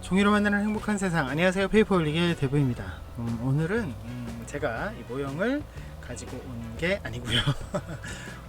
종이로 만드는 행복한 세상. 안녕하세요, 페이퍼올릭의 대부입니다. 오늘은 제가 이 모형을 가지고 온 게 아니고요.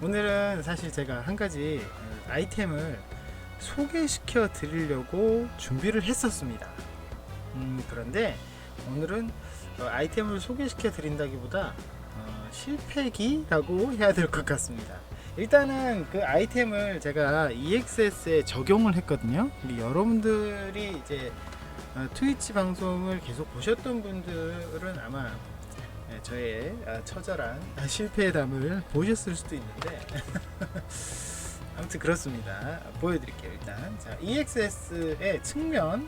오늘은 사실 제가 한 가지 아이템을 소개시켜 드리려고 준비를 했었습니다. 그런데 오늘은 아이템을 소개시켜 드린다기보다 실패기라고 해야 될 것 같습니다. 일단은 그 아이템을 제가 EXS에 적용을 했거든요. 우리 여러분들이 이제 트위치 방송을 계속 보셨던 분들은 아마 저의 처절한 실패의 담을 보셨을 수도 있는데 아무튼 그렇습니다. 보여드릴게요. 일단 자, EXS의 측면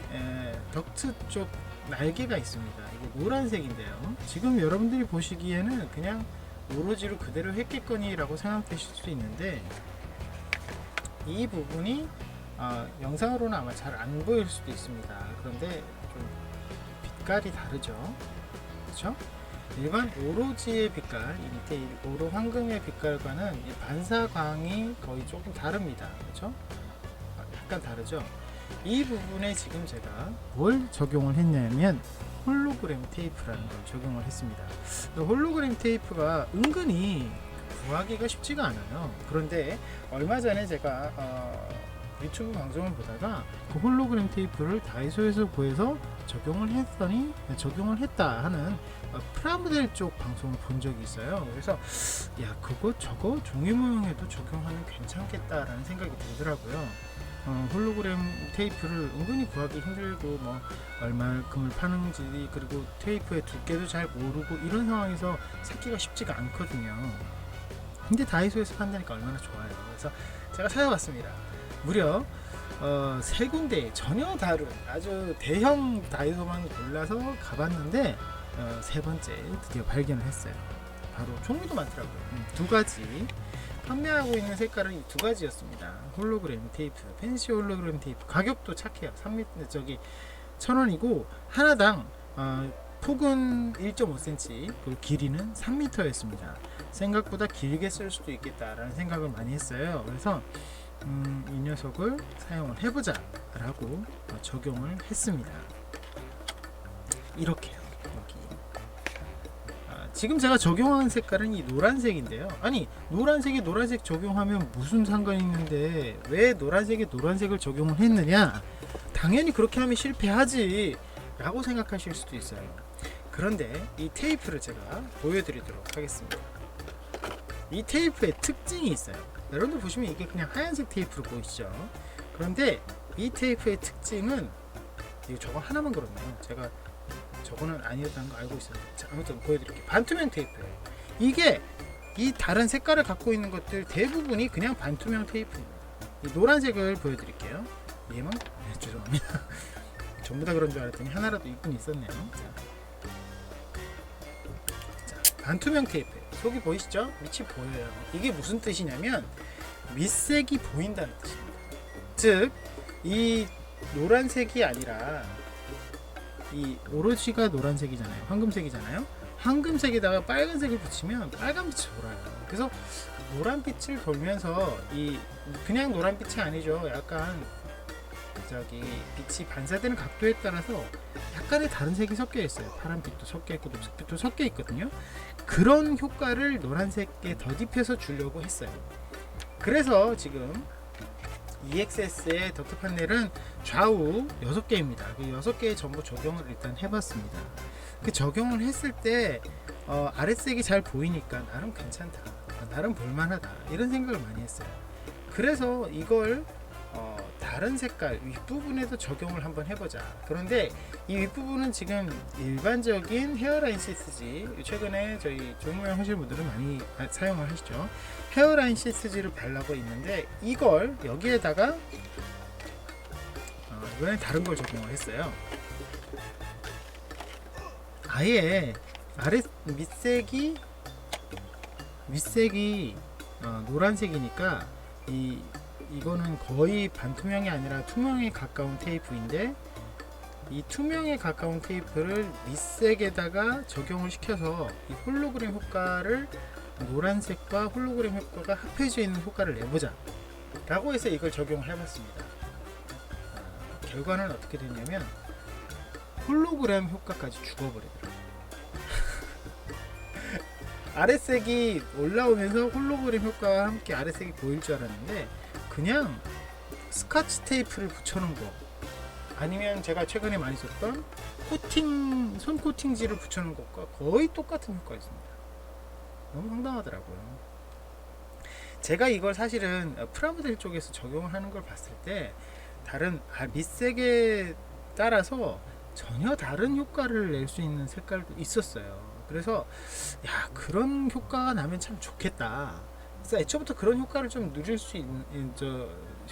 덕트 쪽 날개가 있습니다. 이게 노란색인데요. 지금 여러분들이 보시기에는 그냥 오로지로 그대로 했겠거니 라고 생각되실 수 있는데, 이 부분이 영상으로는 아마 잘 안 보일 수도 있습니다. 그런데 좀 빛깔이 다르죠. 그렇죠? 일반 오로지의 빛깔, 이 밑에 오로 황금의 빛깔과는 이 반사광이 거의 조금 다릅니다. 그렇죠? 약간 다르죠? 이 부분에 지금 제가 뭘 적용을 했냐면 홀로그램 테이프라는 걸 적용을 했습니다. 홀로그램 테이프가 은근히 구하기가 쉽지가 않아요. 그런데 얼마 전에 제가 유튜브 방송을 보다가 그 홀로그램 테이프를 다이소에서 구해서 적용을 했다 하는 프라모델 쪽 방송을 본 적이 있어요. 그래서 야, 그거 저거 종이 모형에도 적용하면 괜찮겠다라는 생각이 들더라고요. 홀로그램 테이프를 은근히 구하기 힘들고 뭐 얼마큼을 파는지, 그리고 테이프의 두께도 잘 모르고 이런 상황에서 찾기가 쉽지가 않거든요. 근데 다이소에서 판다니까 얼마나 좋아요. 그래서 제가 찾아봤습니다. 무려 세 군데 전혀 다른 아주 대형 다이소만 골라서 가봤는데 세 번째 드디어 발견을 했어요. 바로 종류도 많더라고요. 두 가지 판매하고 있는 색깔은 이 두 가지였습니다. 홀로그램 테이프, 펜시 홀로그램 테이프. 가격도 착해요. 1,000원이고 하나당 폭은 1.5cm, 그리고 길이는 3m였습니다. 생각보다 길게 쓸 수도 있겠다라는 생각을 많이 했어요. 그래서 이 녀석을 사용을 해보자 라고 적용을 했습니다. 이렇게요. 여기 지금 제가 적용한 색깔은 이 노란색인데요. 아니, 노란색에 노란색 적용하면 무슨 상관이 있는데 왜 노란색에 노란색을 적용을 했느냐? 당연히 그렇게 하면 실패하지 라고 생각하실 수도 있어요. 그런데 이 테이프를 제가 보여드리도록 하겠습니다. 이 테이프의 특징이 있어요. 여러분들 보시면 이게 그냥 하얀색 테이프로 보이시죠? 그런데 이 테이프의 특징은, 이거 저거 하나만 그렇네요. 제가 저거는 아니었다는 거 알고 있었는데, 자, 아무튼 보여드릴게요. 반투명 테이프예요. 이게 이 다른 색깔을 갖고 있는 것들 대부분이 그냥 반투명 테이프입니다. 이 노란색을 보여드릴게요. 얘만? 네, 죄송합니다. 전부 다 그런 줄 알았더니 하나라도 있긴 있었네요. 자, 반투명 테이프예요. 속이 보이시죠? 밑이 보여요. 이게 무슨 뜻이냐면 밑색이 보인다는 뜻입니다. 즉, 이 노란색이 아니라 이 오로지가 노란색이잖아요. 황금색이잖아요. 황금색에다가 빨간색을 붙이면 빨간빛이 돌아요. 그래서 노란빛을 돌면서 이 그냥 노란빛이 아니죠. 약간 저기 빛이 반사되는 각도에 따라서 약간의 다른 색이 섞여 있어요. 파란빛도 섞여 있고 녹색빛도 섞여 있거든요. 그런 효과를 노란색에 덧입혀서 주려고 했어요. 그래서 지금 EXS의 덕트 판넬은 좌우 6개입니다. 그 6개의 전부 적용을 일단 해봤습니다. 그 적용을 했을 때 아랫색이 잘 보이니까 나름 괜찮다, 나름 볼만하다, 이런 생각을 많이 했어요. 그래서 이걸 다른 색깔 윗부분에도 적용을 한번 해보자. 그런데 이 윗부분은 지금 일반적인 헤어라인 시스지, 최근에 저희 종모형 하실 분들은 많이 사용을 하시죠. 헤어라인 시스지를 발라고 있는데, 이걸 여기에다가 이번엔 다른 걸 적용을 했어요. 아예 아래 윗색이 노란색이니까 이거는 거의 반투명이 아니라 투명에 가까운 테이프인데, 이 투명에 가까운 테이프를 밑색에다가 적용을 시켜서 이 홀로그램 효과를, 노란색과 홀로그램 효과가 합해져 있는 효과를 내보자 라고 해서 이걸 적용을 해봤습니다. 결과는 어떻게 됐냐면 홀로그램 효과까지 죽어버리더라고요. 아랫색이 올라오면서 홀로그램 효과와 함께 아랫색이 보일 줄 알았는데 그냥 스카치 테이프를 붙여놓은 거, 아니면 제가 최근에 많이 썼던 손 코팅지를 붙여놓은 것과 거의 똑같은 효과였습니다. 너무 황당하더라고요. 제가 이걸 사실은 프라모델 쪽에서 적용을 하는 걸 봤을 때 다른 밑색에 따라서 전혀 다른 효과를 낼 수 있는 색깔도 있었어요. 그래서 야, 그런 효과가 나면 참 좋겠다. 그래서 애초부터 그런 효과를 좀 누릴 수 있는,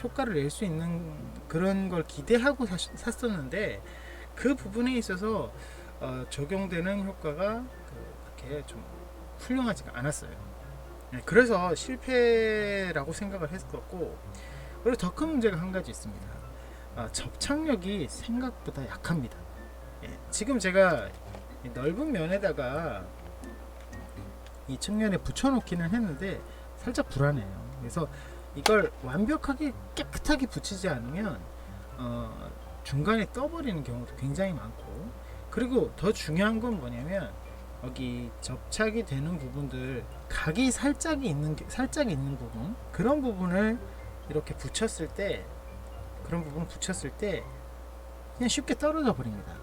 효과를 낼 수 있는 그런 걸 기대하고 샀었는데 그 부분에 있어서 적용되는 효과가 그렇게 좀 훌륭하지가 않았어요. 그래서 실패라고 생각을 했었고, 그리고 더 큰 문제가 한 가지 있습니다. 접착력이 생각보다 약합니다. 지금 제가 넓은 면에다가 이 측면에 붙여놓기는 했는데 살짝 불안해요. 그래서 이걸 완벽하게 깨끗하게 붙이지 않으면 중간에 떠버리는 경우도 굉장히 많고, 그리고 더 중요한 건 뭐냐면 여기 접착이 되는 부분들, 각이 살짝 있는 부분, 그런 부분을 이렇게 붙였을 때, 그냥 쉽게 떨어져 버립니다.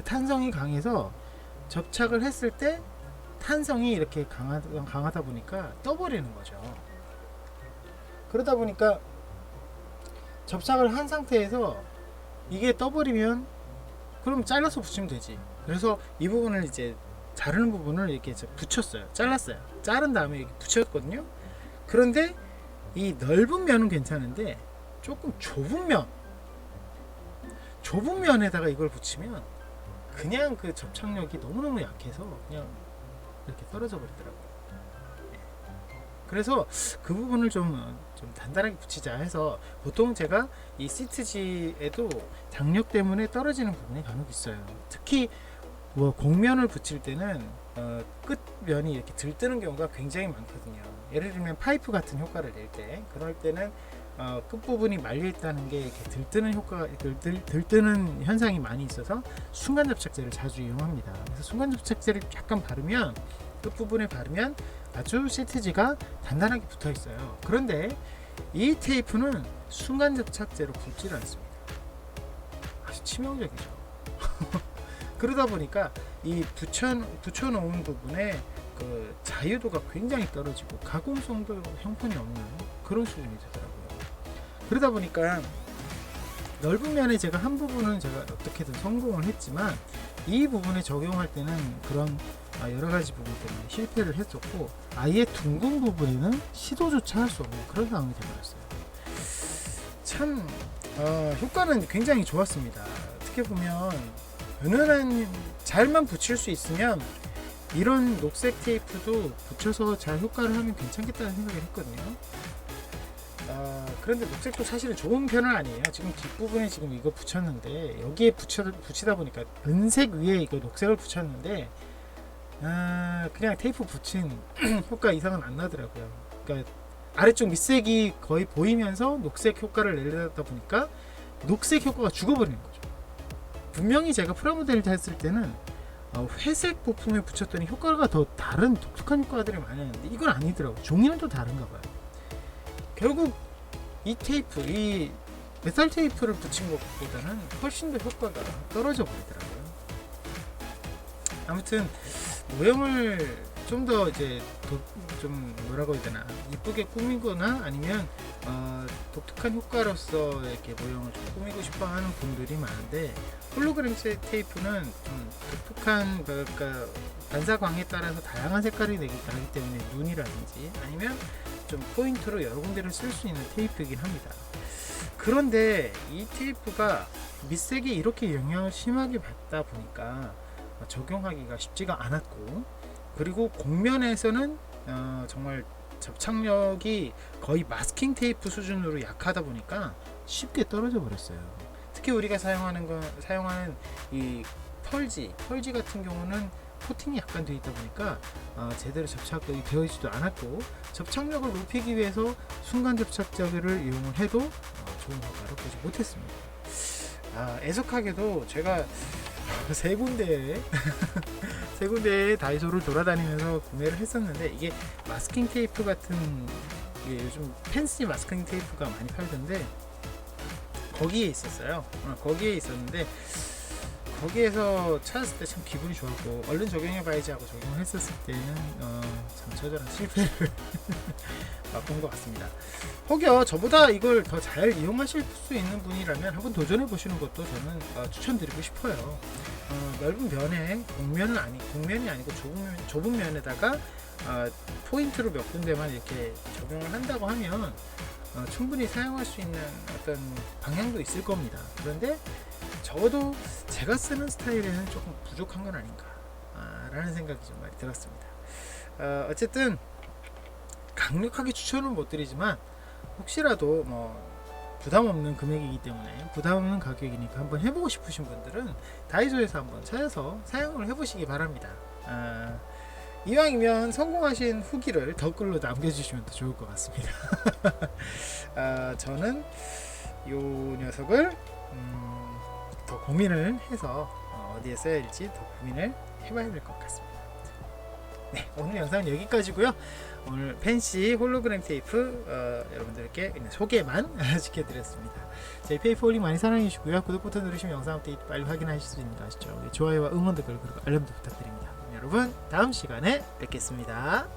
탄성이 강해서 접착을 했을 때 탄성이 이렇게 강하다 보니까 떠버리는 거죠. 그러다 보니까 접착을 한 상태에서 이게 떠버리면 그럼 잘라서 붙이면 되지. 그래서 이 부분을 이제 자르는 부분을 이렇게 붙였어요. 잘랐어요. 자른 다음에 이렇게 붙였거든요. 그런데 이 넓은 면은 괜찮은데 조금 좁은 면에다가 이걸 붙이면 그냥 그 접착력이 너무너무 약해서 그냥 이렇게 떨어져 버리더라고요. 그래서 그 부분을 좀 단단하게 붙이자 해서, 보통 제가 이 시트지에도 장력 때문에 떨어지는 부분이 간혹 있어요. 특히 곡면을 붙일 때는 끝면이 이렇게 들뜨는 경우가 굉장히 많거든요. 예를 들면 파이프 같은 효과를 낼 때, 그럴 때는 끝부분이 말려있다는 게 이렇게 들뜨는 현상이 많이 있어서 순간 접착제를 자주 이용합니다. 그래서 순간 접착제를 약간 바르면, 끝부분에 바르면 아주 시트지가 단단하게 붙어 있어요. 그런데 이 테이프는 순간 접착제로 붙질 않습니다. 아주 치명적이죠. 그러다 보니까 이 붙여놓은 부분에 그 자유도가 굉장히 떨어지고 가공성도 형편이 없는 그런 수준이 되더라고요. 그러다 보니까 넓은 면에 제가 한 부분은 제가 어떻게든 성공을 했지만 이 부분에 적용할 때는 그런 여러 가지 부분 때문에 실패를 했었고, 아예 둥근 부분에는 시도조차 할 수 없는 그런 상황이 되어버렸어요. 참 효과는 굉장히 좋았습니다. 어떻게 보면 은은한, 잘만 붙일 수 있으면 이런 녹색 테이프도 붙여서 잘 효과를 하면 괜찮겠다는 생각을 했거든요. 그런데 녹색도 사실은 좋은 편은 아니에요. 지금 뒷부분에 지금 이거 붙였는데, 여기에 붙이다 보니까 은색 위에 이거 녹색을 붙였는데 그냥 테이프 붙인 효과 이상은 안 나더라고요. 그러니까 아래쪽 밑색이 거의 보이면서 녹색 효과를 내려다 보니까 녹색 효과가 죽어버리는 거죠. 분명히 제가 프라모델을 했을 때는 회색 부품에 붙였더니 효과가 더 다른 독특한 효과들이 많았는데 이건 아니더라고요. 종이는 또 다른가 봐요. 결국 이 테이프, 이 메탈 테이프를 붙인 것보다는 훨씬 더 효과가 떨어져 버리더라고요. 아무튼 모형을 좀 더 이제 좀 뭐라고 해야 되나, 이쁘게 꾸미거나 아니면 독특한 효과로서 이렇게 모형을 좀 꾸미고 싶어 하는 분들이 많은데, 홀로그램 테이프는 좀 독특한, 그러니까 반사광에 따라서 다양한 색깔이 나기 때문에 눈이라든지 아니면 좀 포인트로 여러 군데를 쓸 수 있는 테이프이긴 합니다. 그런데 이 테이프가 밑색이 이렇게 영향을 심하게 받다 보니까 적용하기가 쉽지가 않았고, 그리고 곡면에서는 정말 접착력이 거의 마스킹 테이프 수준으로 약하다 보니까 쉽게 떨어져 버렸어요. 특히 우리가 사용하는 이 펄지 같은 경우는 코팅이 약간 되어 있다 보니까 제대로 접착이 되어 있지도 않았고, 접착력을 높이기 위해서 순간 접착제를 이용을 해도 좋은 효과를 보지 못했습니다. 애석하게도 제가 세 군데 세 군데 다이소를 돌아다니면서 구매를 했었는데, 이게 마스킹 테이프 같은, 이게 요즘 팬시 마스킹 테이프가 많이 팔던데 거기에 있었어요. 거기에 있었는데 거기에서 찾았을 때 참 기분이 좋았고, 얼른 적용해봐야지 하고 적용을 했었을 때는 참 처절한 실패를 맛본 것 같습니다. 혹여 저보다 이걸 더 잘 이용하실 수 있는 분이라면 한번 도전해 보시는 것도 저는 추천드리고 싶어요. 넓은 면에 곡면이 아니고 좁은 면에다가 포인트로 몇 군데만 이렇게 적용을 한다고 하면 충분히 사용할 수 있는 어떤 방향도 있을 겁니다. 그런데 적어도 제가 쓰는 스타일에는 조금 부족한 건 아닌가 라는 생각이 좀 많이 들었습니다. 어쨌든 강력하게 추천은 못 드리지만, 혹시라도 부담 없는 금액이기 때문에, 부담 없는 가격이니까 한번 해보고 싶으신 분들은 다이소에서 한번 찾아서 사용을 해보시기 바랍니다. 이왕이면 성공하신 후기를 댓글로 남겨주시면 더 좋을 것 같습니다. 저는 이 녀석을 더 고민을 해서 어디에 써야 할지 더 고민을 해봐야 될 것 같습니다. 네, 오늘 영상은 여기까지고요. 오늘 펜시 홀로그램 테이프 여러분들께 그냥 소개만 시켜드렸습니다. 저희 페이퍼홀링 많이 사랑해 주시고요. 구독 버튼 누르시면 영상 업데이트 빨리 확인하실 수 있는 거 아시죠? 좋아요와 응원 댓글 그리고 알람도 부탁드립니다. 여러분 다음 시간에 뵙겠습니다.